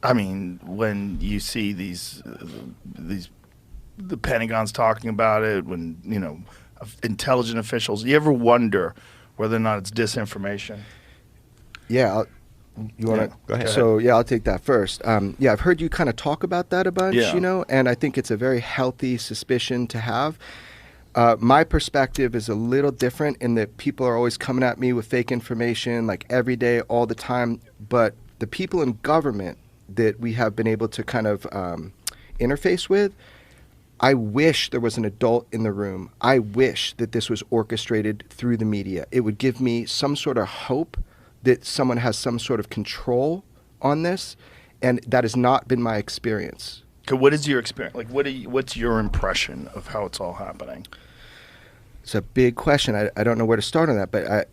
I mean, when you see these the Pentagon's talking about it, when intelligent officials, you ever wonder whether or not it's disinformation? Yeah. You want to go ahead? So yeah, I'll take that first. Yeah, I've heard you kind of talk about that a bunch, and I think it's a very healthy suspicion to have. My perspective is a little different in that people are always coming at me with fake information, like every day, all the time. But the people in government that we have been able to kind of interface with, I wish there was an adult in the room. I wish that this was orchestrated through the media. It would give me some sort of hope that someone has some sort of control on this, and that has not been my experience. Okay, what is your experience? Like, what's your impression of how it's all happening? It's a big question. I don't know where to start on that, but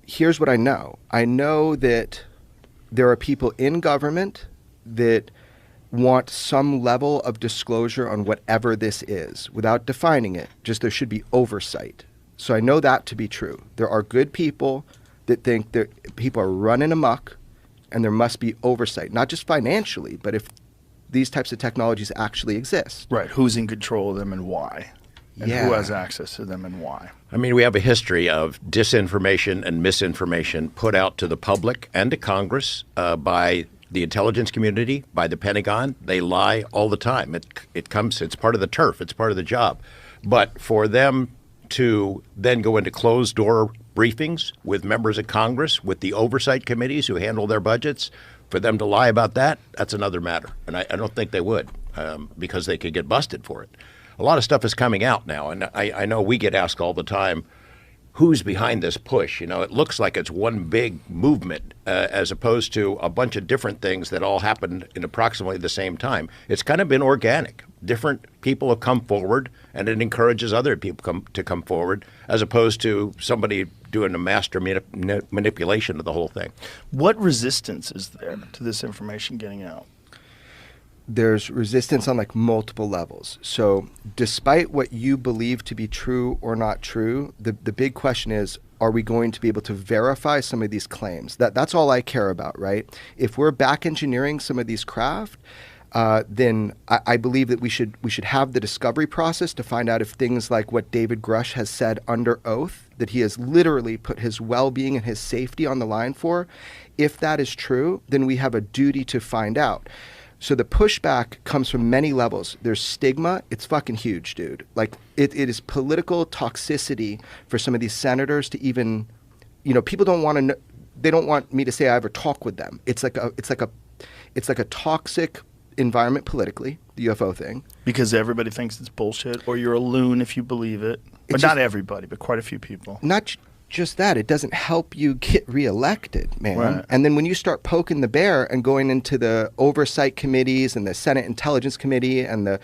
here's what I know. I know that there are people in government that want some level of disclosure on whatever this is, without defining it. Just there should be oversight. So I know that to be true. There are good people that think that people are running amok, and there must be oversight, not just financially, but if these types of technologies actually exist. Right. Who's in control of them and why? And who has access to them and why? I mean, we have a history of disinformation and misinformation put out to the public and to Congress by the intelligence community, by the Pentagon. They lie all the time. It's part of the turf. It's part of the job. But for them to then go into closed-door briefings with members of Congress, with the oversight committees who handle their budgets, for them to lie about that, that's another matter. And I don't think they would because they could get busted for it. A lot of stuff is coming out now, and I know we get asked all the time, who's behind this push? It looks like it's one big movement as opposed to a bunch of different things that all happened in approximately the same time. It's kind of been organic. Different people have come forward, and it encourages other people to come forward, as opposed to somebody doing a master manipulation of the whole thing. What resistance is there to this information getting out? There's resistance on like multiple levels. So despite what you believe to be true or not true, the big question is, are we going to be able to verify some of these claims? That's all I care about, right? If we're back engineering some of these craft, then I believe that we should have the discovery process to find out if things like what David Grush has said under oath, that he has literally put his well-being and his safety on the line for, if that is true, then we have a duty to find out. So the pushback comes from many levels. There's stigma. It's fucking huge, dude. Like it is political toxicity for some of these senators to even, people don't want to know, they don't want me to say I ever talk with them. It's like a toxic environment politically, the UFO thing. Because everybody thinks it's bullshit, or you're a loon if you believe it. But not everybody, but quite a few people. Not just that, it doesn't help you get reelected, man. Right. And then when you start poking the bear and going into the oversight committees and the Senate Intelligence Committee and the,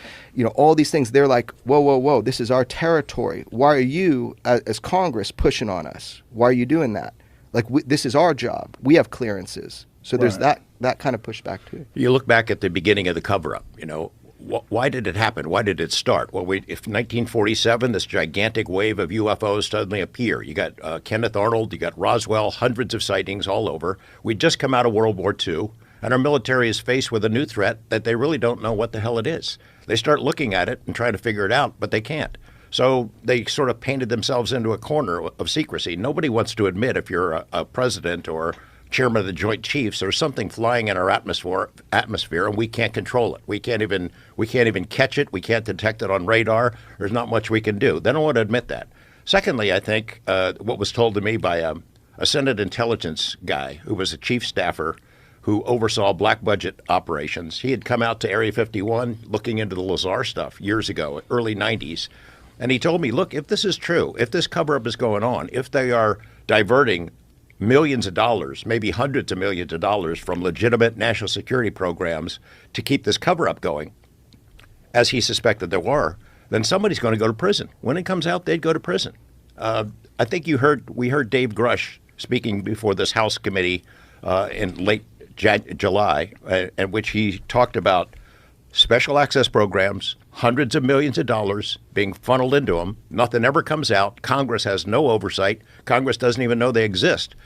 all these things, they're like, whoa, this is our territory. Why are you, as Congress, pushing on us? Why are you doing that? Like, this is our job. We have clearances. So there's that kind of pushback too. You look back at the beginning of the cover-up, why did it happen? Why did it start? Well, if 1947, this gigantic wave of UFOs suddenly appear. You got Kenneth Arnold, you got Roswell, hundreds of sightings all over. We'd just come out of World War II, and our military is faced with a new threat that they really don't know what the hell it is. They start looking at it and trying to figure it out, but they can't. So they sort of painted themselves into a corner of secrecy. Nobody wants to admit, if you're a president or chairman of the Joint Chiefs, there's something flying in our atmosphere, and we can't control it. We can't even catch it. We can't detect it on radar. There's not much we can do. They don't want to admit that. Secondly, I think what was told to me by a Senate intelligence guy who was a chief staffer who oversaw black budget operations. He had come out to Area 51 looking into the Lazar stuff years ago, early 90s. And he told me, look, if this is true, if this cover-up is going on, if they are diverting millions of dollars, maybe hundreds of millions of dollars from legitimate national security programs to keep this cover-up going, as he suspected there were, then somebody's going to go to prison. When it comes out, they'd go to prison. I think we heard Dave Grush speaking before this House committee in late July, in which he talked about special access programs, hundreds of millions of dollars being funneled into them. Nothing ever comes out. Congress has no oversight. Congress doesn't even know they exist.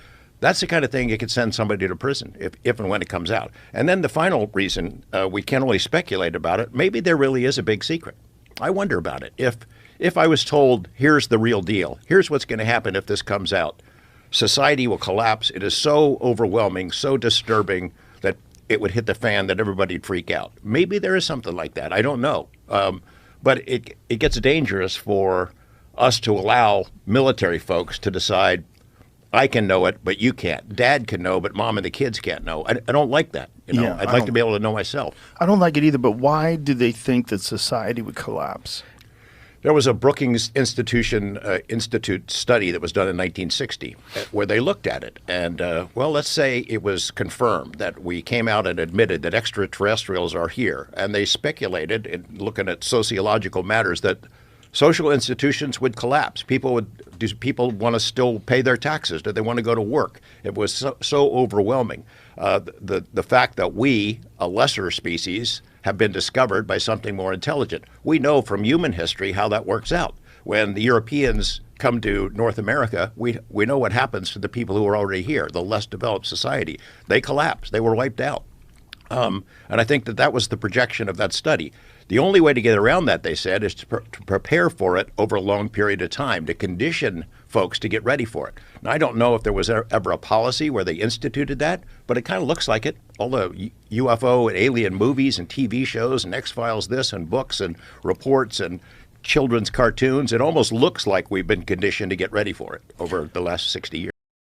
That's the kind of thing you could send somebody to prison if and when it comes out. And then the final reason, we can only speculate about it, maybe there really is a big secret. I wonder about it. If I was told, here's the real deal, here's what's going to happen if this comes out, society will collapse. It is so overwhelming, so disturbing that it would hit the fan, that everybody'd freak out. Maybe there is something like that. I don't know. But it gets dangerous for us to allow military folks to decide, I can know it, but you can't. Dad can know, but mom and the kids can't know. I don't like that. Yeah, I'd like to be able to know myself. I don't like it either, but why do they think that society would collapse? There was a Brookings Institute study that was done in 1960 where they looked at it. And, well, let's say it was confirmed that we came out and admitted that extraterrestrials are here. And they speculated, in looking at sociological matters, that social institutions would collapse. Do people want to still pay their taxes? Do they want to go to work? It was so overwhelming. The fact that we, a lesser species, have been discovered by something more intelligent. We know from human history how that works out. When the Europeans come to North America, we know what happens to the people who are already here, the less developed society. They collapsed. They were wiped out. And I think that was the projection of that study. The only way to get around that, they said, is to prepare for it over a long period of time, to condition folks to get ready for it. Now, I don't know if there was ever a policy where they instituted that, but it kind of looks like it. All the UFO and alien movies and TV shows and X-Files this and books and reports and children's cartoons, it almost looks like we've been conditioned to get ready for it over the last 60 years.